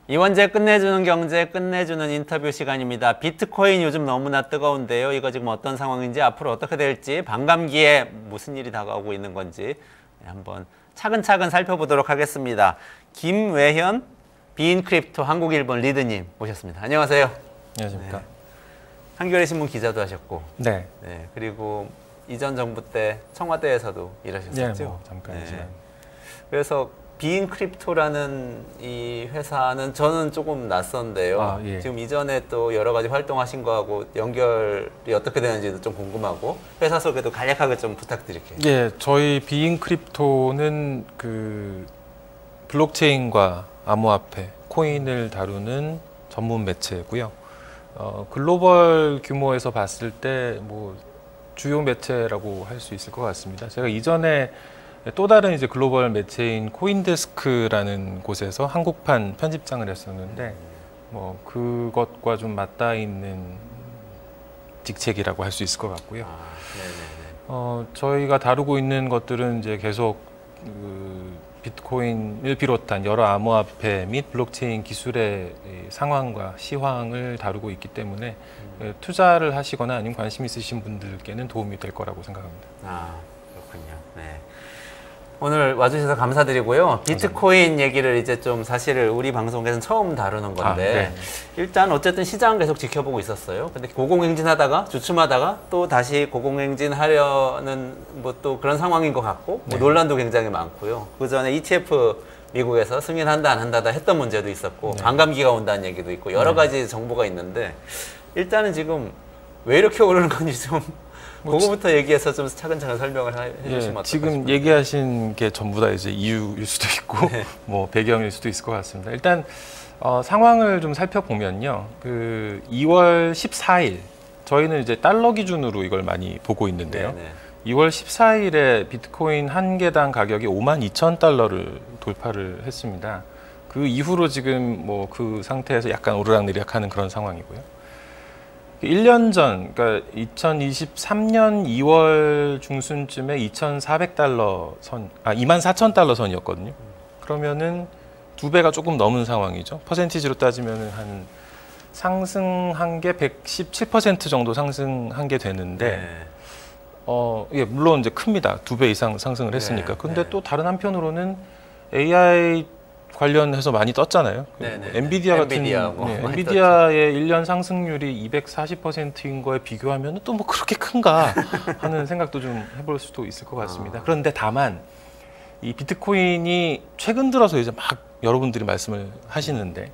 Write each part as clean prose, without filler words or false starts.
이원재 끝내주는 경제, 끝내주는 인터뷰 시간입니다. 비트코인 요즘 너무나 뜨거운데요. 이거 지금 어떤 상황인지, 앞으로 어떻게 될지, 반감기에 무슨 일이 다가오고 있는 건지 한번 차근차근 살펴보도록 하겠습니다. 김외현 비인크립토 한국일본 리드님 모셨습니다. 안녕하세요. 안녕하십니까. 네. 한겨레 신문 기자도 하셨고, 네. 네. 그리고 이전 정부 때 청와대에서도 일하셨었죠. 네, 뭐 잠깐이지만. 네. 그래서 비인크립토라는 이 회사는 저는 조금 낯선데요. 예. 지금 이전에 또 여러 가지 활동하신 거하고 연결이 어떻게 되는지도 좀 궁금하고, 회사 소개도 간략하게 좀 부탁드릴게요. 예, 저희 비인크립토는 그 블록체인과 암호화폐, 코인을 다루는 전문 매체고요. 글로벌 규모에서 봤을 때 뭐 주요 매체라고 할 수 있을 것 같습니다. 제가 이전에 또 다른 이제 글로벌 매체인 코인데스크라는 곳에서 한국판 편집장을 했었는데, 뭐 그것과 좀 맞닿아 있는 직책이라고 할 수 있을 것 같고요. 저희가 다루고 있는 것들은 이제 계속 비트코인을 비롯한 여러 암호화폐 및 블록체인 기술의 상황과 시황을 다루고 있기 때문에 투자를 하시거나 아니면 관심 있으신 분들께는 도움이 될 거라고 생각합니다. 그렇군요. 네. 오늘 와주셔서 감사드리고요. 비트코인 얘기를 이제 좀 사실 우리 방송에서는 처음 다루는 건데, 네. 일단 어쨌든 시장 계속 지켜보고 있었어요. 근데 고공행진하다가 주춤하다가 또 다시 고공행진하려는 뭐 또 그런 상황인 것 같고, 뭐 논란도 굉장히 많고요. 그 전에 ETF 미국에서 승인한다 안 한다 했던 문제도 있었고, 반감기가 온다는 얘기도 있고, 여러 가지 정보가 있는데, 일단은 지금 왜 이렇게 오르는 건지 좀 그거부터 얘기해서 좀 차근차근 설명을 해주시면 어떨까 지금 싶은데. 얘기하신 게 전부 다 이제 이유일 수도 있고 뭐 배경일 수도 있을 것 같습니다. 일단 상황을 좀 살펴보면요. 그 2월 14일 저희는 이제 달러 기준으로 이걸 많이 보고 있는데요. 네네. 2월 14일에 비트코인 한 개당 가격이 52,000달러를 돌파를 했습니다. 그 이후로 지금 뭐 그 상태에서 약간 오르락내리락하는 그런 상황이고요. 1년 전, 그러니까 2023년 2월 중순쯤에 2,400달러 선, 24,000달러 선이었거든요. 그러면은 두 배가 조금 넘은 상황이죠. 퍼센티지로 따지면은 한 상승한 게 117% 정도 상승한 게 되는데, 예, 물론 이제 큽니다. 두 배 이상 상승을 했으니까. 근데 또 다른 한편으로는 AI 관련해서 많이 떴잖아요. 엔비디아 같은 엔비디아의 1년 상승률이 240%인 거에 비교하면 또 뭐 그렇게 큰가 하는 생각도 좀 해볼 수도 있을 것 같습니다. 그런데 다만 이 비트코인이 최근 들어서 이제 막 여러분들이 말씀을 하시는데,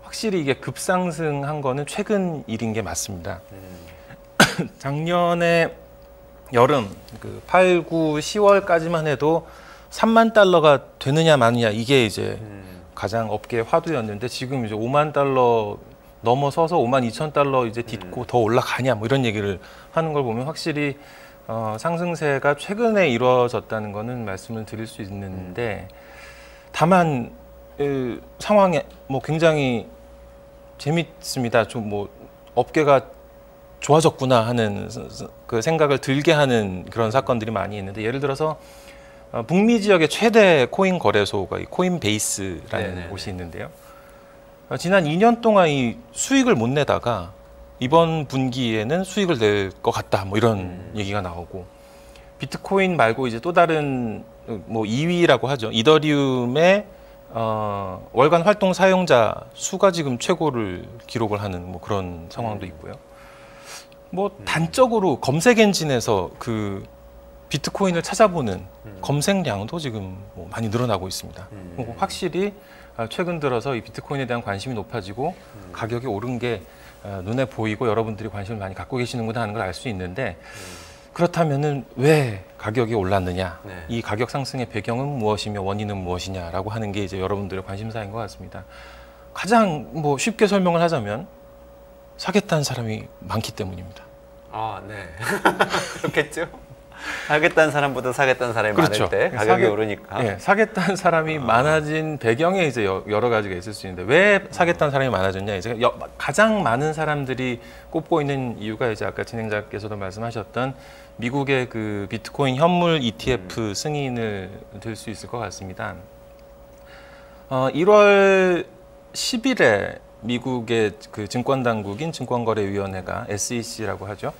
확실히 이게 급상승한 거는 최근 일인 게 맞습니다. 작년에 여름 그 8, 9, 10월까지만 해도 3만 달러가 되느냐 마느냐 이게 이제 가장 업계의 화두였는데, 지금 이제 5만 달러 넘어서서 52,000달러 이제 딛고 더 올라가냐 뭐 이런 얘기를 하는 걸 보면 확실히 상승세가 최근에 이루어졌다는 거는 말씀을 드릴 수 있는데, 다만 상황이 뭐 굉장히 재밌습니다. 좀 뭐 업계가 좋아졌구나 하는 그 생각을 들게 하는 그런 사건들이 많이 있는데, 예를 들어서 북미 지역의 최대 코인 거래소가 이 코인베이스라는 곳이 있는데요. 지난 2년 동안 이 수익을 못 내다가 이번 분기에는 수익을 낼 것 같다, 뭐 이런 얘기가 나오고, 비트코인 말고 이제 또 다른 뭐 2위라고 하죠. 이더리움의 월간 활동 사용자 수가 지금 최고를 기록을 하는 뭐 그런 상황도 있고요. 뭐 단적으로 검색 엔진에서 그 비트코인을 찾아보는 검색량도 지금 뭐 많이 늘어나고 있습니다. 확실히 최근 들어서 이 비트코인에 대한 관심이 높아지고 가격이 오른 게 눈에 보이고 여러분들이 관심을 많이 갖고 계시는구나 하는 걸 알 수 있는데, 그렇다면은 왜 가격이 올랐느냐, 이 가격 상승의 배경은 무엇이며 원인은 무엇이냐라고 하는 게 이제 여러분들의 관심사인 것 같습니다. 가장 뭐 쉽게 설명을 하자면 사겠다는 사람이 많기 때문입니다. 네. 그렇겠죠. 사겠다는 사람보다 사겠다는 사람이 많을 때 가격이 오르니까. 사겠다는 사람이 많아진 배경에 이제 여러 가지가 있을 수 있는데, 왜 사겠다는 사람이 많아졌냐? 이제 가장 많은 사람들이 꼽고 있는 이유가 이제 아까 진행자께서도 말씀하셨던 미국의 그 비트코인 현물 ETF 승인을 들 수 있을 것 같습니다. 1월 10일에 미국의 그 증권 당국인 증권거래위원회가 SEC라고 하죠.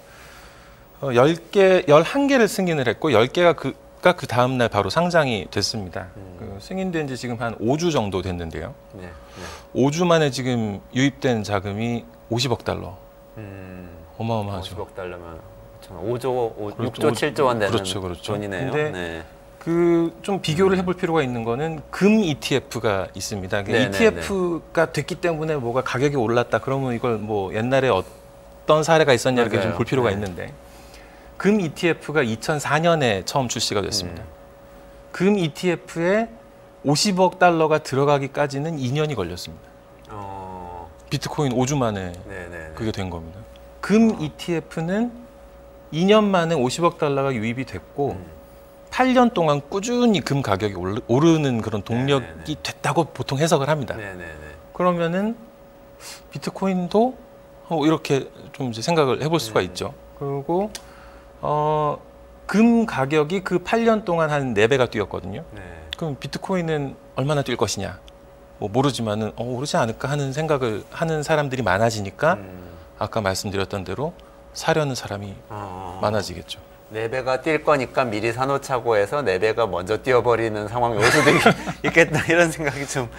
11개를 승인을 했고 10개가 그 다음 날 바로 상장이 됐습니다. 그 승인된 지 지금 한 5주 정도 됐는데요. 네. 5주 만에 지금 유입된 자금이 50억 달러. 어마어마하죠. 50억 달러면 5조, 6조, 그렇죠. 7조 원 되는 그렇죠. 돈이네요. 근데 네. 그 좀 비교를 해볼 필요가 있는 거는 금 ETF가 있습니다. ETF가 됐기 때문에 뭐가 가격이 올랐다. 그러면 이걸 뭐 옛날에 어떤 사례가 있었냐 이렇게 좀 볼 필요가 있는데 금 ETF가 2004년에 처음 출시가 됐습니다. 금 ETF에 50억 달러가 들어가기까지는 2년이 걸렸습니다. 비트코인 5주 만에 그게 된 겁니다. 금 ETF는 2년 만에 50억 달러가 유입이 됐고 8년 동안 꾸준히 금 가격이 오르는 그런 동력이 됐다고 보통 해석을 합니다. 그러면은 비트코인도 이렇게 좀 이제 생각을 해볼 수가 있죠. 그리고 금 가격이 그 8년 동안 한 4배가 뛰었거든요. 그럼 비트코인은 얼마나 뛸 것이냐? 뭐 모르지만은 오르지 않을까 하는 생각을 하는 사람들이 많아지니까 아까 말씀드렸던 대로 사려는 사람이 많아지겠죠. 4배가 뛸 거니까 미리 사놓자고 해서 4배가 먼저 뛰어버리는 상황이 올 수도 있겠다 이런 생각이 좀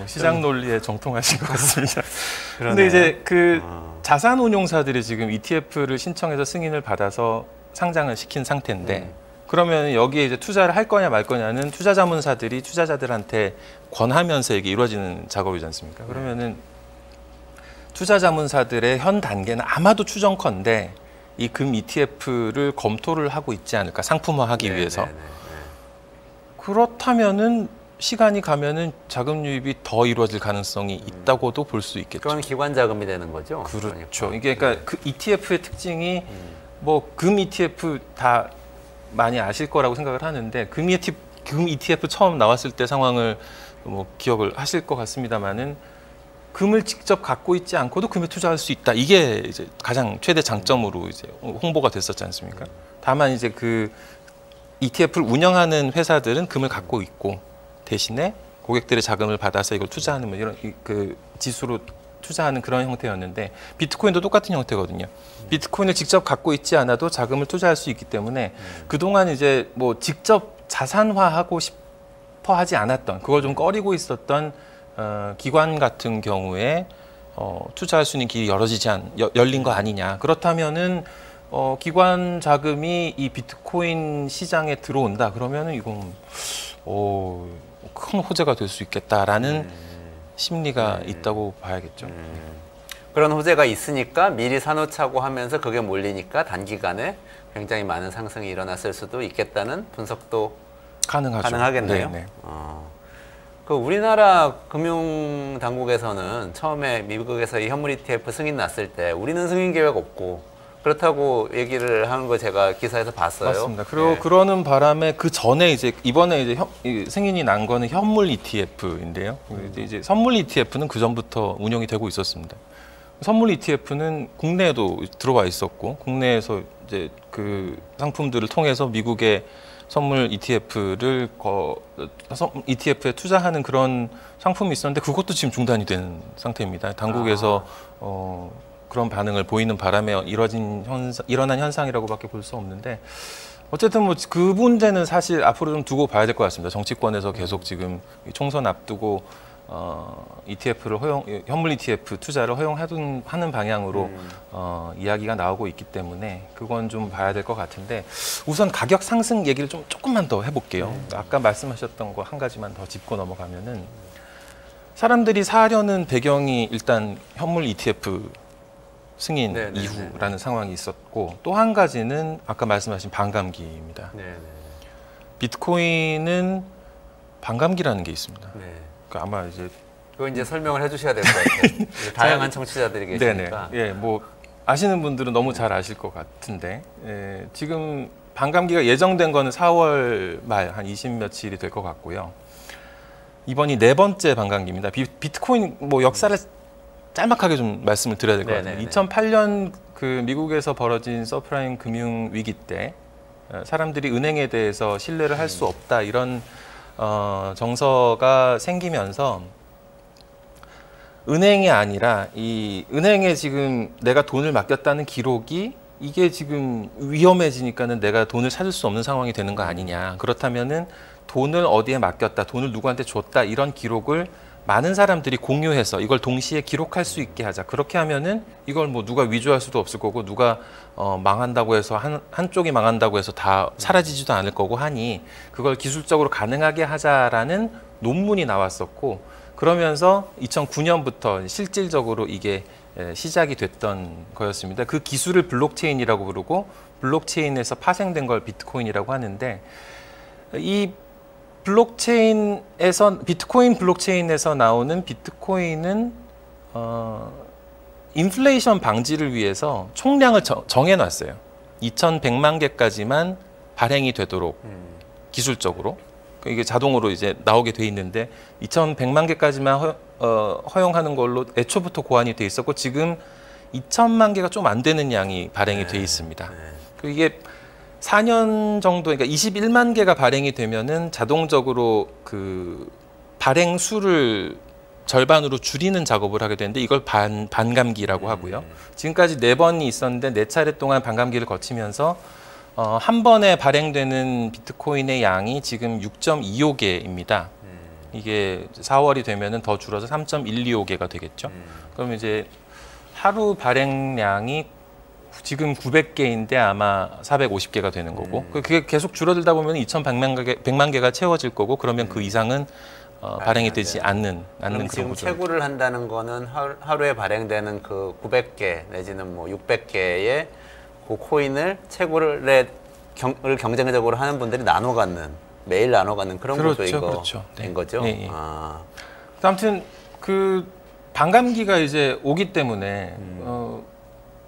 시장 논리에 정통하신 것 같습니다. 그런데 이제 그 자산운용사들이 지금 ETF를 신청해서 승인을 받아서 상장을 시킨 상태인데 그러면 여기에 이제 투자를 할 거냐 말 거냐는 투자자문사들이 투자자들한테 권하면서 이게 이루어지는 작업이지 않습니까? 그러면은 투자자문사들의 현 단계는 아마도 추정컨대 이 금 ETF를 검토를 하고 있지 않을까, 상품화하기 위해서. 그렇다면은 시간이 가면은 자금 유입이 더 이루어질 가능성이 있다고도 볼 수 있겠죠. 그건 기관 자금이 되는 거죠. 그렇죠. 이게 그러니까 그 ETF의 특징이 뭐 금 ETF 다 많이 아실 거라고 생각을 하는데 금 ETF 처음 나왔을 때 상황을 뭐 기억을 하실 것 같습니다만은 금을 직접 갖고 있지 않고도 금에 투자할 수 있다. 이게 이제 가장 최대 장점으로 이제 홍보가 됐었지 않습니까? 다만 이제 그 ETF를 운영하는 회사들은 금을 갖고 있고 대신에 고객들의 자금을 받아서 이걸 투자하는 뭐 이런 그 지수로 투자하는 그런 형태였는데 비트코인도 똑같은 형태거든요. 비트코인을 직접 갖고 있지 않아도 자금을 투자할 수 있기 때문에 그동안 이제 뭐 직접 자산화하고 싶어 하지 않았던 그걸 좀 꺼리고 있었던 기관 같은 경우에 투자할 수 있는 길이 열린 거 아니냐. 그렇다면은 기관 자금이 이 비트코인 시장에 들어온다. 그러면은 이건 큰 호재가 될 수 있겠다라는 심리가 있다고 봐야겠죠. 그런 호재가 있으니까 미리 사놓자고 하면서 그게 몰리니까 단기간에 굉장히 많은 상승이 일어났을 수도 있겠다는 분석도 가능하겠네요. 네. 그 우리나라 금융당국에서는 처음에 미국에서 이 현물 ETF 승인 났을 때 우리는 승인 계획 없고 그렇다고 얘기를 하는 거 제가 기사에서 봤어요. 맞습니다. 그리고 그러는 바람에 그 전에 이제 이번에 이제 승인이 난 거는 현물 ETF인데요. 이제 선물 ETF는 그 전부터 운영이 되고 있었습니다. 선물 ETF는 국내에도 들어와 있었고 국내에서 이제 그 상품들을 통해서 미국의 선물 ETF를 ETF에 투자하는 그런 상품이 있었는데 그것도 지금 중단이 된 상태입니다. 당국에서 그런 반응을 보이는 바람에 일어난 현상이라고밖에 볼 수 없는데 어쨌든 뭐 그 문제는 사실 앞으로 좀 두고 봐야 될 것 같습니다. 정치권에서 계속 지금 총선 앞두고 ETF를 현물 ETF 투자를 허용하는 방향으로 이야기가 나오고 있기 때문에 그건 좀 봐야 될 것 같은데 우선 가격 상승 얘기를 좀 조금만 더 해볼게요. 아까 말씀하셨던 거 한 가지만 더 짚고 넘어가면은 사람들이 사려는 배경이 일단 현물 ETF 승인 이후라는 상황이 있었고 또 한 가지는 아까 말씀하신 반감기입니다. 비트코인은 반감기라는 게 있습니다. 아마 이제 그거 이제 설명을 해주셔야 될 것 같아요. 다양한 청취자들이 계시니까. 예, 뭐 아시는 분들은 너무 잘 아실 것 같은데 지금 반감기가 예정된 거는 4월 말 한 20 며칠이 될 것 같고요. 이번이 4번째 반감기입니다. 비트코인 뭐 역사를 짤막하게 좀 말씀을 드려야 될 것 같아요. 2008년 그 미국에서 벌어진 서프라임 금융 위기 때 사람들이 은행에 대해서 신뢰를 할 수 없다 이런 정서가 생기면서 은행이 아니라 이 은행에 지금 내가 돈을 맡겼다는 기록이 이게 지금 위험해지니까는 내가 돈을 찾을 수 없는 상황이 되는 거 아니냐. 그렇다면은 돈을 어디에 맡겼다, 돈을 누구한테 줬다 이런 기록을 많은 사람들이 공유해서 이걸 동시에 기록할 수 있게 하자. 그렇게 하면은 이걸 뭐 누가 위조할 수도 없을 거고 누가 망한다고 해서 한쪽이 망한다고 해서 다 사라지지도 않을 거고 하니 그걸 기술적으로 가능하게 하자라는 논문이 나왔었고 그러면서 2009년부터 실질적으로 이게 시작이 됐던 거였습니다. 그 기술을 블록체인이라고 부르고 블록체인에서 파생된 걸 비트코인이라고 하는데 이 블록체인에서 비트코인 블록체인에서 나오는 비트코인은 인플레이션 방지를 위해서 총량을 정해놨어요. 2,100만 개까지만 발행이 되도록 기술적으로 이게 자동으로 이제 나오게 돼 있는데 2,100만 개까지만 허용하는 걸로 애초부터 고안이 돼 있었고 지금 2,000만 개가 좀 안 되는 양이 발행이 돼 있습니다. 그 이게 4년 정도, 그러니까 21만 개가 발행이 되면은 자동적으로 그 발행 수를 절반으로 줄이는 작업을 하게 되는데 이걸 반감기라고 하고요. 지금까지 4번이 있었는데 4차례 동안 반감기를 거치면서 한 번에 발행되는 비트코인의 양이 지금 6.25개입니다. 이게 4월이 되면은 더 줄어서 3.125개가 되겠죠. 그럼 이제 하루 발행량이 지금 900개인데 아마 450개가 되는 거고 그게 계속 줄어들다 보면 2,100만 개가 채워질 거고 그러면 그 이상은 발행이 되지 않는 그런 지금 구조. 채굴을 한다는 거는 하루에 발행되는 그 900개 내지는 뭐 600개의 그 코인을 채굴을 경쟁적으로 하는 분들이 나눠 갖는 매일 나눠 갖는 그런 그렇죠, 구조인 그렇죠. 네. 거죠. 네, 네. 아무튼 그 반감기가 이제 오기 때문에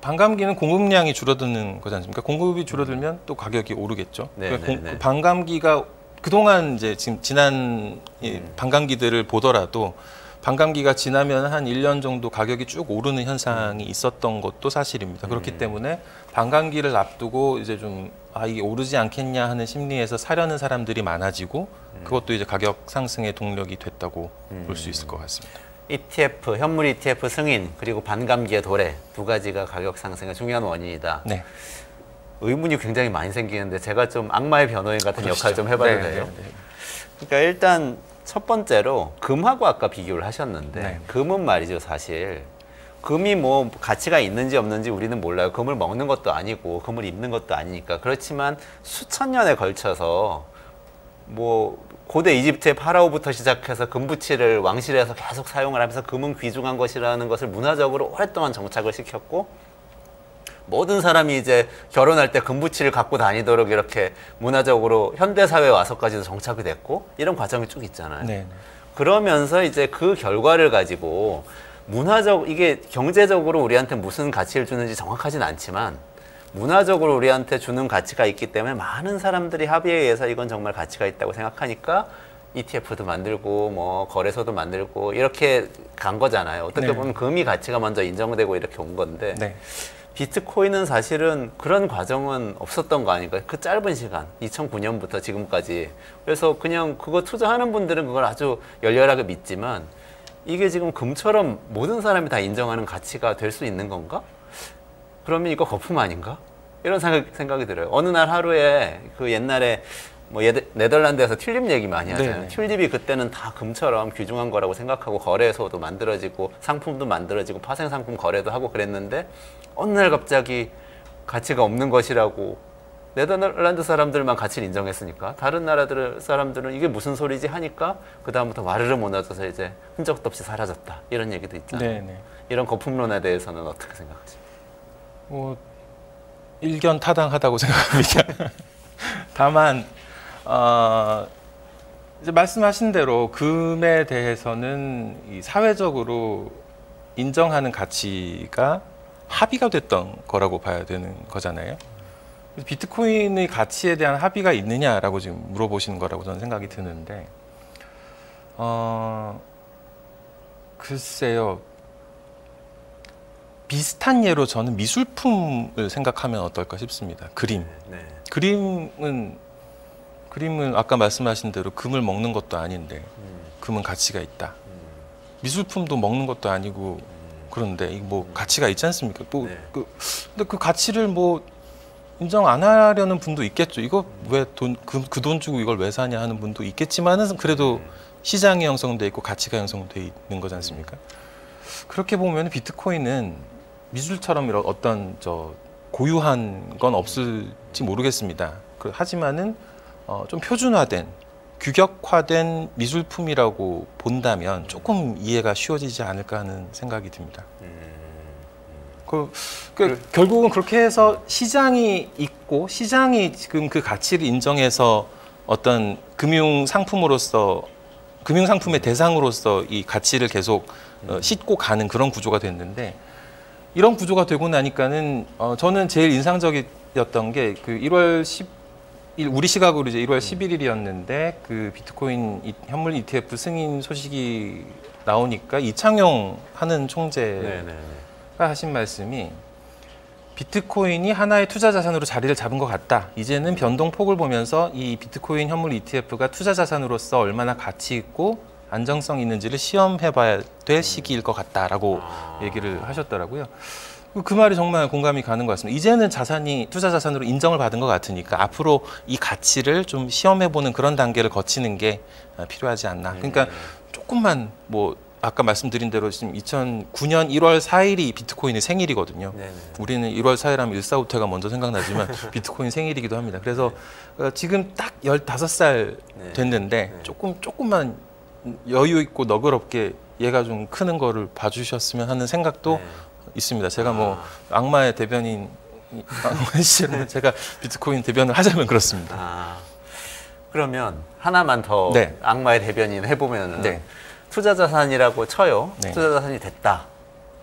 반감기는 공급량이 줄어드는 거지 않습니까? 공급이 줄어들면 또 가격이 오르겠죠. 그러니까 반감기가 그동안 이제 지금 지난 반감기들을 보더라도 반감기가 지나면 한 1년 정도 가격이 쭉 오르는 현상이 있었던 것도 사실입니다. 그렇기 때문에 반감기를 앞두고 이제 좀 이게 오르지 않겠냐 하는 심리에서 사려는 사람들이 많아지고 그것도 이제 가격 상승의 동력이 됐다고 볼 수 있을 것 같습니다. ETF, 현물 ETF 승인 그리고 반감기의 도래 두 가지가 가격 상승의 중요한 원인이다. 네. 의문이 굉장히 많이 생기는데 제가 좀 악마의 변호인 같은 그러시죠. 역할 좀 해봐도 네, 돼요? 네, 네. 그러니까 일단 첫 번째로 금하고 아까 비교를 하셨는데 네. 금은 말이죠 사실 금이 뭐 가치가 있는지 없는지 우리는 몰라요. 금을 먹는 것도 아니고 금을 입는 것도 아니니까. 그렇지만 수천 년에 걸쳐서 뭐 고대 이집트의 파라오부터 시작해서 금부치를 왕실에서 계속 사용을 하면서 금은 귀중한 것이라는 것을 문화적으로 오랫동안 정착을 시켰고 모든 사람이 이제 결혼할 때 금부치를 갖고 다니도록 이렇게 문화적으로 현대사회에 와서까지도 정착이 됐고 이런 과정이 쭉 있잖아요. 네. 그러면서 이제 그 결과를 가지고 이게 경제적으로 우리한테 무슨 가치를 주는지 정확하진 않지만 문화적으로 우리한테 주는 가치가 있기 때문에 많은 사람들이 합의에 의해서 이건 정말 가치가 있다고 생각하니까 ETF도 만들고 뭐 거래소도 만들고 이렇게 간 거잖아요. 어떻게 보면 금이 가치가 먼저 인정되고 이렇게 온 건데 비트코인은 사실은 그런 과정은 없었던 거 아닌가요? 그 짧은 시간, 2009년부터 지금까지. 그래서 그냥 그거 투자하는 분들은 그걸 아주 열렬하게 믿지만 이게 지금 금처럼 모든 사람이 다 인정하는 가치가 될 수 있는 건가? 그러면 이거 거품 아닌가? 이런 생각이 들어요. 어느 날 하루에 그 옛날에 뭐 네덜란드에서 튤립 얘기 많이 하잖아요. 튤립이 그때는 다 금처럼 귀중한 거라고 생각하고 거래소도 만들어지고 상품도 만들어지고 파생 상품 거래도 하고 그랬는데 어느 날 갑자기 가치가 없는 것이라고 네덜란드 사람들만 가치를 인정했으니까 다른 나라들 사람들은 이게 무슨 소리지 하니까 그 다음부터 와르르 무너져서 이제 흔적도 없이 사라졌다 이런 얘기도 있잖아요. 이런 거품론에 대해서는 어떻게 생각하십니까? 뭐 일견타당하다고 생각합니다. 다만 이제 말씀하신 대로 금에 대해서는 이 사회적으로 인정하는 가치가 합의가 됐던 거라고 봐야 되는 거잖아요. 비트코인의 가치에 대한 합의가 있느냐라고 지금 물어보시는 거라고 저는 생각이 드는데 글쎄요. 비슷한 예로 저는 미술품을 생각하면 어떨까 싶습니다. 그림은 아까 말씀하신 대로 금을 먹는 것도 아닌데 금은 가치가 있다. 미술품도 먹는 것도 아니고 그런데 이 뭐 가치가 있지 않습니까? 뭐 네. 근데 그 가치를 뭐 인정 안 하려는 분도 있겠죠. 이거 왜 그 돈 주고 이걸 왜 사냐 하는 분도 있겠지만은 그래도 시장이 형성돼 있고 가치가 형성돼 있는 거지 않습니까? 그렇게 보면 비트코인은 미술처럼 이런 어떤 고유한 건 없을지 모르겠습니다. 하지만은 좀 표준화된 규격화된 미술품이라고 본다면 조금 이해가 쉬워지지 않을까 하는 생각이 듭니다. 결국은 그렇게 해서 시장이 있고 시장이 지금 그 가치를 인정해서 어떤 금융 상품의 대상으로서 이 가치를 계속 싣고 가는 그런 구조가 됐는데 이런 구조가 되고 나니까는 저는 제일 인상적이었던 게 그 1월 10일 우리 시각으로 이제 1월 11일이었는데 그 비트코인 현물 ETF 승인 소식이 나오니까 이창용 하는 총재가 하신 말씀이 비트코인이 하나의 투자 자산으로 자리를 잡은 것 같다. 이제는 변동폭을 보면서 이 비트코인 현물 ETF가 투자 자산으로서 얼마나 가치 있고 안정성 있는지를 시험해봐야 될 시기일 것 같다라고 얘기를 하셨더라고요. 그 말이 정말 공감이 가는 것 같습니다. 이제는 투자 자산으로 인정을 받은 것 같으니까 앞으로 이 가치를 좀 시험해보는 그런 단계를 거치는 게 필요하지 않나. 그러니까 조금만 뭐 아까 말씀드린 대로 지금 2009년 1월 4일이 비트코인의 생일이거든요. 네네. 우리는 1월 4일 하면 일사후퇴가 먼저 생각나지만 비트코인 생일이기도 합니다. 그래서 지금 딱 15살 됐는데 조금만 여유 있고 너그럽게 얘가 좀 크는 거를 봐주셨으면 하는 생각도 있습니다. 제가 뭐 악마의 대변인 시절에는 제가 비트코인 대변을 하자면 그렇습니다. 그러면 하나만 더 악마의 대변인 해보면은 투자 자산이라고 쳐요. 투자 자산이 됐다.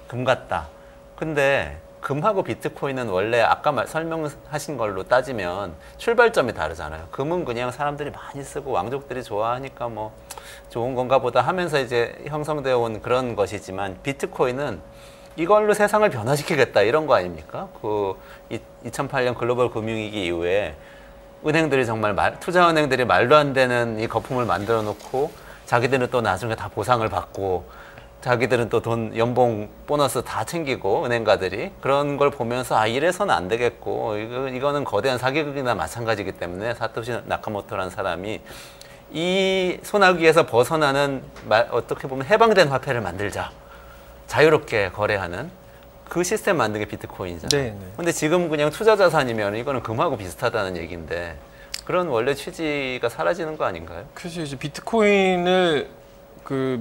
금 같다. 근데 금하고 비트코인은 원래 아까 설명하신 걸로 따지면 출발점이 다르잖아요. 금은 그냥 사람들이 많이 쓰고 왕족들이 좋아하니까 뭐 좋은 건가 보다 하면서 이제 형성되어 온 그런 것이지만 비트코인은 이걸로 세상을 변화시키겠다 이런 거 아닙니까? 그 2008년 글로벌 금융위기 이후에 은행들이 정말 투자은행들이 말도 안 되는 이 거품을 만들어 놓고 자기들은 또 나중에 다 보상을 받고 자기들은 또 돈, 연봉, 보너스 다 챙기고 은행가들이 그런 걸 보면서 이래서는 안 되겠고 이거는 거대한 사기극이나 마찬가지이기 때문에 사토시 나카모토라는 사람이 이 소나기에서 벗어나는 어떻게 보면 해방된 화폐를 만들자. 자유롭게 거래하는 그 시스템 만든 게 비트코인이잖아요. 근데 지금 그냥 투자 자산이면 이거는 금하고 비슷하다는 얘기인데 그런 원래 취지가 사라지는 거 아닌가요? 그래서 이제 비트코인을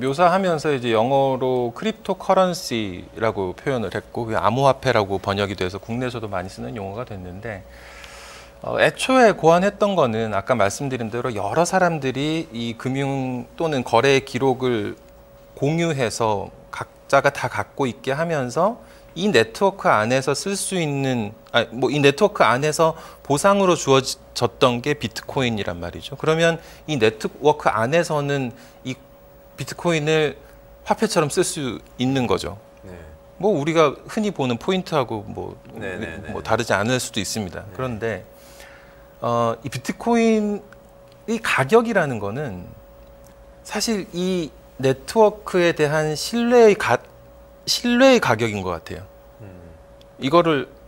묘사하면서 이제 영어로 크립토 커런시라고 표현을 했고 암호화폐라고 번역이 돼서 국내에서도 많이 쓰는 용어가 됐는데 애초에 고안했던 거는 아까 말씀드린 대로 여러 사람들이 이 금융 또는 거래 기록을 공유해서 각자가 다 갖고 있게 하면서 이 네트워크 안에서 쓸 수 있는 이 네트워크 안에서 보상으로 주어졌던 게 비트코인이란 말이죠. 그러면 이 네트워크 안에서는 이 비트코인을 화폐처럼 쓸 수 있는 거죠. 뭐 우리가 흔히 보는 포인트하고 뭐 다르지 않을 수도 있습니다. 그런데 이 비트코인의 가격이라는 거는 사실 이 네트워크에 대한 신뢰의 가격인 것 같아요.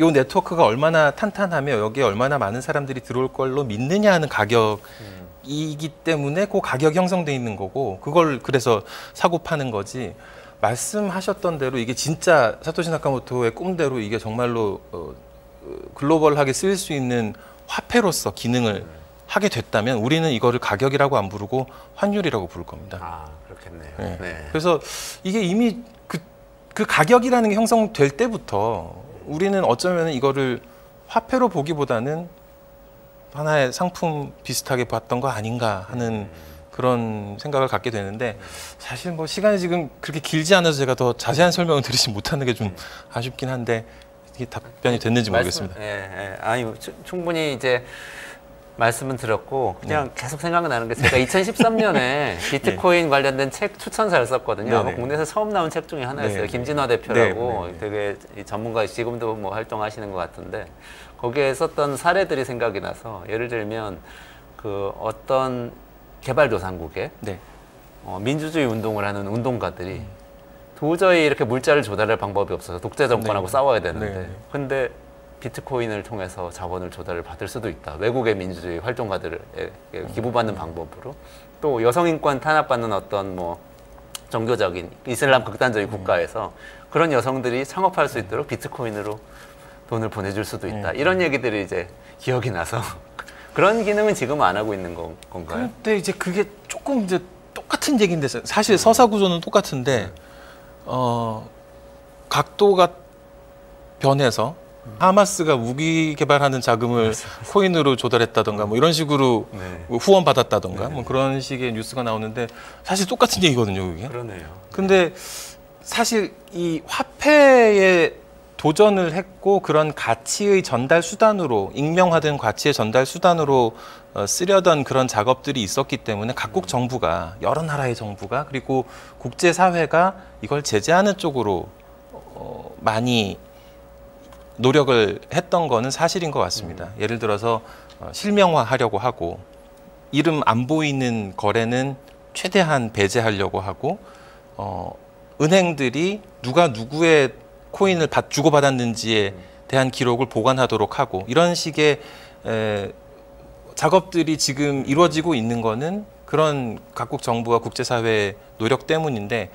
요 네트워크가 얼마나 탄탄하며 여기에 얼마나 많은 사람들이 들어올 걸로 믿느냐 하는 가격이기 때문에 그 가격이 형성돼 있는 거고 그걸 그래서 사고 파는 거지. 말씀하셨던 대로 이게 진짜 사토시 나카모토의 꿈대로 이게 정말로 글로벌하게 쓰일 수 있는 화폐로서 기능을 하게 됐다면 우리는 이거를 가격이라고 안 부르고 환율이라고 부를 겁니다. 그렇겠네요. 그래서 이게 이미 그 가격이라는 게 형성될 때부터 우리는 어쩌면 이거를 화폐로 보기보다는 하나의 상품 비슷하게 봤던 거 아닌가 하는 그런 생각을 갖게 되는데 사실 뭐 시간이 지금 그렇게 길지 않아서 제가 더 자세한 설명을 드리지 못하는 게 좀 아쉽긴 한데 이게 답변이 됐는지 모르겠습니다. 아니 충분히 이제 말씀은 들었고 그냥 계속 생각나는 게 제가 2013년에 비트코인 관련된 책 추천사를 썼거든요. 아마 국내에서 처음 나온 책 중에 하나였어요. 김진화 대표라고 되게 전문가 지금도 뭐 활동하시는 것 같은데 거기에 썼던 사례들이 생각이 나서 예를 들면 그 어떤 개발도상국에 민주주의 운동을 하는 운동가들이 도저히 이렇게 물자를 조달할 방법이 없어서 독재 정권하고 네. 싸워야 되는데 네. 근데 비트코인을 통해서 자본을 조달을 받을 수도 있다. 외국의 민주주의 활동가들에게 기부받는 방법으로. 또 여성인권 탄압받는 어떤 뭐 종교적인 이슬람 극단적인 국가에서 그런 여성들이 창업할 수 있도록 비트코인으로 돈을 보내줄 수도 있다. 이런 얘기들이 이제 기억이 나서 그런 기능은 지금 안 하고 있는 건가요? 근데 이제 그게 조금 이제 똑같은 얘기인데 사실 서사 구조는 똑같은데 각도가 변해서 하마스가 무기 개발하는 자금을 코인으로 조달했다던가 뭐 이런 식으로 네. 뭐 후원 받았다던가 네. 뭐 그런 식의 뉴스가 나오는데 사실 똑같은 얘기거든요, 그게. 그러네요. 근데 사실 이 화폐에 도전을 했고 그런 가치의 전달 수단으로 익명화된 가치의 전달 수단으로 쓰려던 그런 작업들이 있었기 때문에 각국 정부가 여러 나라의 정부가 그리고 국제 사회가 이걸 제재하는 쪽으로 많이 노력을 했던 거는 사실인 것 같습니다. 예를 들어서 실명화하려고 하고 이름 안 보이는 거래는 최대한 배제하려고 하고 은행들이 누가 누구의 코인을 주고받았는지에 대한 기록을 보관하도록 하고 이런 식의 작업들이 지금 이루어지고 있는 거는 그런 각국 정부와 국제사회의 노력 때문인데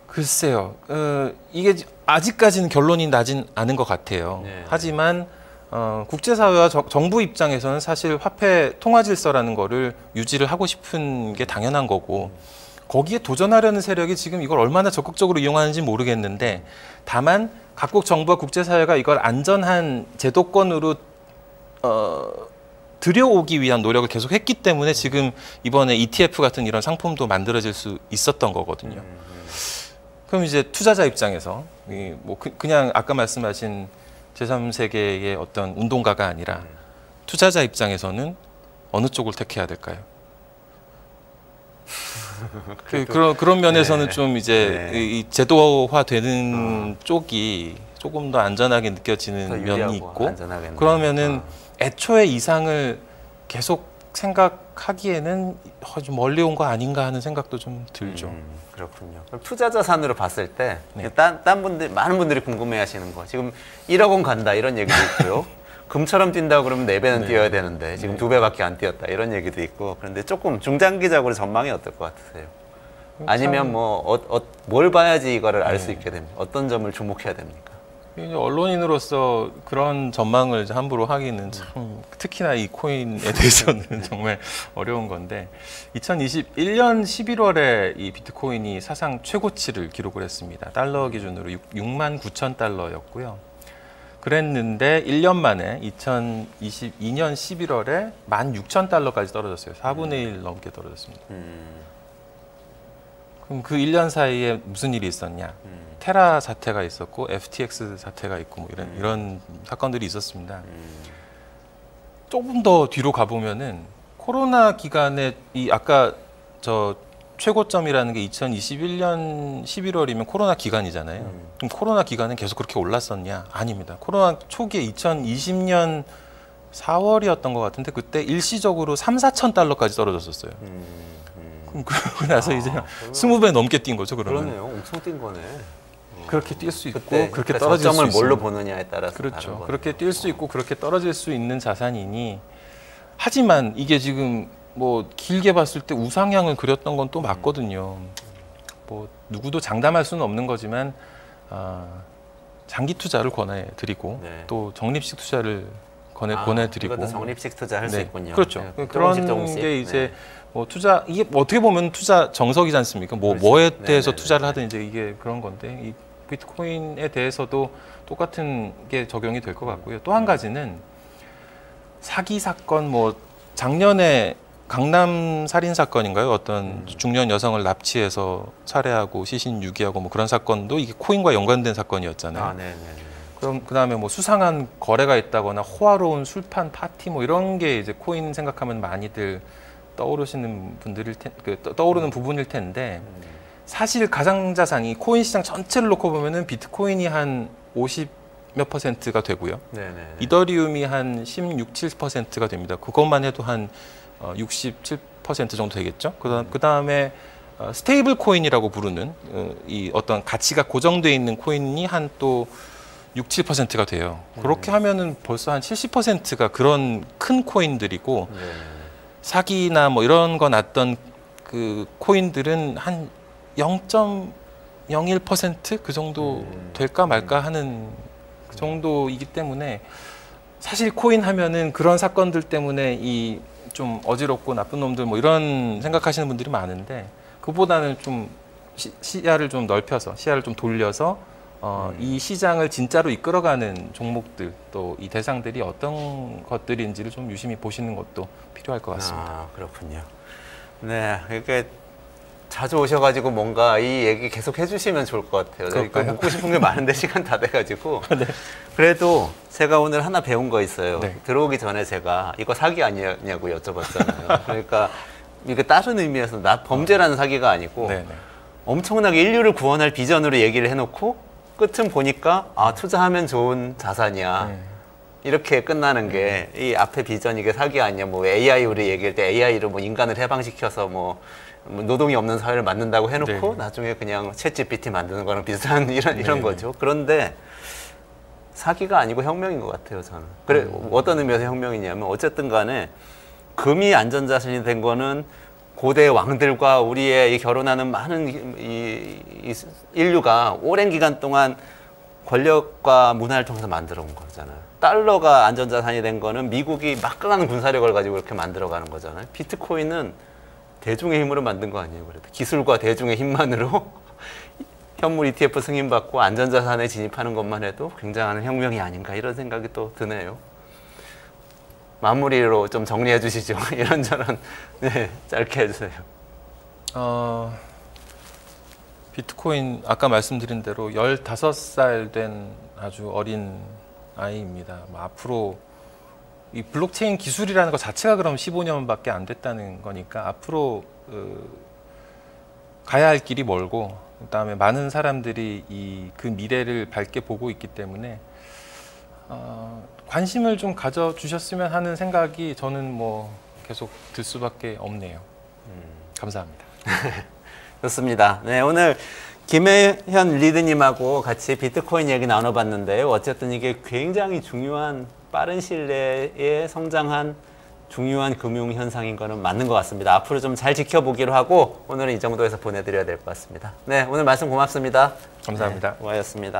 글쎄요. 이게 아직까지는 결론이 나진 않은 것 같아요. 네. 하지만 국제사회와 정부 입장에서는 사실 화폐 통화 질서라는 거를 유지를 하고 싶은 게 당연한 거고 거기에 도전하려는 세력이 지금 이걸 얼마나 적극적으로 이용하는지 모르겠는데 다만 각국 정부와 국제사회가 이걸 안전한 제도권으로 들여오기 위한 노력을 계속 했기 때문에 지금 이번에 ETF 같은 이런 상품도 만들어질 수 있었던 거거든요. 그럼 이제 투자자 입장에서 뭐 그냥 아까 말씀하신 제3세계의 어떤 운동가가 아니라 투자자 입장에서는 어느 쪽을 택해야 될까요? 그런 면에서는 네. 좀 이제 네. 이 제도화되는 쪽이 조금 더 안전하게 느껴지는 더 면이 유리하고 있고 안전하겠네요. 그러면은 애초에 이상을 계속 생각하기에는 좀 멀리 온 거 아닌가 하는 생각도 좀 들죠. 그렇군요. 그럼 투자 자산으로 봤을 때, 네. 딴 분들, 많은 분들이 궁금해하시는 거. 지금 1억 원 간다 이런 얘기도 있고요. 금처럼 뛴다 그러면 4배는 네. 뛰어야 되는데 지금 2배밖에 안 뛰었다 이런 얘기도 있고. 그런데 조금 중장기적으로 전망이 어떨 것 같으세요? 아니면 뭐 뭘 봐야지 이거를 알 수 있게 됩니까? 어떤 점을 주목해야 됩니까? 이제 언론인으로서 그런 전망을 이제 함부로 하기는 참 특히나 이 코인에 대해서는 정말 어려운 건데 2021년 11월에 이 비트코인이 사상 최고치를 기록을 했습니다. 달러 기준으로 6만 9천 달러였고요. 그랬는데 1년 만에 2022년 11월에 1만 6천 달러까지 떨어졌어요. 4분의 1 넘게 떨어졌습니다. 그럼 그 1년 사이에 무슨 일이 있었냐? 테라 사태가 있었고 FTX 사태가 있고 뭐 이런 사건들이 있었습니다. 조금 더 뒤로 가보면은 코로나 기간에 이 아까 저 최고점이라는 게 2021년 11월이면 코로나 기간이잖아요. 그럼 코로나 기간은 계속 그렇게 올랐었냐? 아닙니다. 코로나 초기에 2020년 4월이었던 것 같은데 그때 일시적으로 3, 4천 달러까지 떨어졌었어요. 그럼 그러고 나서 이제 20배 넘게 뛴 거죠. 그러면. 그러네요. 엄청 뛴 거네. 그렇게 뛸 수 있고 그때 그렇게 떨어질 수 점을 있고 뭘로 보느냐에 따라서 다른 그렇죠. 거네요. 그렇게 뛸 수 있고 그렇게 떨어질 수 있는 자산이니 하지만 이게 지금 뭐 길게 봤을 때 우상향을 그렸던 건 또 맞거든요. 뭐 누구도 장담할 수는 없는 거지만 장기 투자를 권해드리고 네. 또 적립식 투자를 권해드리고 이것도 적립식 투자할 수 네. 있군요. 그렇죠. 네. 그런 조금씩. 게 이제 네. 뭐 투자 이게 어떻게 보면 투자 정석이지 않습니까? 그렇죠. 뭐에 네, 대해서 네, 투자를 네. 하든 이제 이게 그런 건데 이 비트코인에 대해서도 똑같은 게 적용이 될 것 같고요. 또 한 가지는 사기 사건 뭐 작년에 강남 살인 사건인가요? 어떤 중년 여성을 납치해서 살해하고 시신 유기하고 뭐 그런 사건도 이게 코인과 연관된 사건이었잖아요. 아, 네, 네. 그럼 그다음에 뭐 수상한 거래가 있다거나 호화로운 술판 파티 뭐 이런 게 이제 코인 생각하면 많이들 떠오르시는 분들일 떠오르는 부분일 텐데 사실 가상 자산이 코인 시장 전체를 놓고 보면은 비트코인이 한 50 몇 %가 되고요. 네, 네. 이더리움이 한 16, 7%가 됩니다. 그것만 해도 한 67% 정도 되겠죠. 그다음에 스테이블 코인이라고 부르는 이 어떤 가치가 고정되어 있는 코인이 한 또 6, 7%가 돼요. 그렇게 하면은 벌써 한 70%가 그런 큰 코인들이고 사기나 뭐 이런 거 났던 그 코인들은 한 0.01% 그 정도 될까 말까 하는 그 정도이기 때문에 사실 코인 하면은 그런 사건들 때문에 이 좀 어지럽고 나쁜 놈들 뭐 이런 생각하시는 분들이 많은데 그보다는 좀 시야를 좀 넓혀서 시야를 좀 돌려서 이 시장을 진짜로 이끌어가는 종목들 또 이 대상들이 어떤 것들인지를 좀 유심히 보시는 것도 필요할 것 같습니다. 아, 그렇군요. 네, 이렇게 자주 오셔가지고 뭔가 이 얘기 계속 해주시면 좋을 것 같아요. 그럴까요? 묻고 싶은 게 많은데 시간 다 돼가지고. 네. 그래도 제가 오늘 하나 배운 거 있어요. 네. 들어오기 전에 제가 이거 사기 아니냐고 여쭤봤잖아요. 그러니까 이게 다른 의미에서 범죄라는 사기가 아니고 네, 네. 엄청나게 인류를 구원할 비전으로 얘기를 해놓고 끝은 보니까 아, 투자하면 좋은 자산이야. 이렇게 끝나는 게 이 앞에 비전 이게 사기 아니야. 뭐 AI 우리 얘기할 때 AI로 뭐 인간을 해방시켜서 뭐 노동이 없는 사회를 만든다고 해놓고 네. 나중에 그냥 챗GPT 만드는 거랑 비슷한 이런 네. 거죠. 그런데 사기가 아니고 혁명인 것 같아요, 저는. 그래 어떤 의미에서 혁명이냐면 어쨌든 간에 금이 안전자산이 된 거는 고대 왕들과 우리의 이 결혼하는 많은 이 인류가 오랜 기간 동안 권력과 문화를 통해서 만들어 온 거잖아요. 달러가 안전자산이 된 거는 미국이 막강한 군사력을 가지고 이렇게 만들어가는 거잖아요. 비트코인은 대중의 힘으로 만든 거 아니에요. 그래도 기술과 대중의 힘만으로 현물 ETF 승인받고 안전자산에 진입하는 것만 해도 굉장한 혁명이 아닌가 이런 생각이 또 드네요. 마무리로 좀 정리해 주시죠. 이런저런 네, 짧게 해주세요. 비트코인 아까 말씀드린 대로 15살 된 아주 어린 아이입니다. 앞으로 이 블록체인 기술이라는 것 자체가 그럼 15년밖에 안 됐다는 거니까 앞으로 가야 할 길이 멀고 그다음에 많은 사람들이 그 미래를 밝게 보고 있기 때문에 관심을 좀 가져주셨으면 하는 생각이 저는 뭐 계속 들 수밖에 없네요. 감사합니다. 좋습니다. 네, 오늘 김혜현 리드님하고 같이 비트코인 얘기 나눠봤는데요. 어쨌든 이게 굉장히 중요한 빠른 시일 내에 성장한 중요한 금융 현상인 거는 맞는 것 같습니다. 앞으로 좀 잘 지켜보기로 하고 오늘은 이 정도에서 보내드려야 될 것 같습니다. 네, 오늘 말씀 고맙습니다. 감사합니다. 네, 고맙습니다.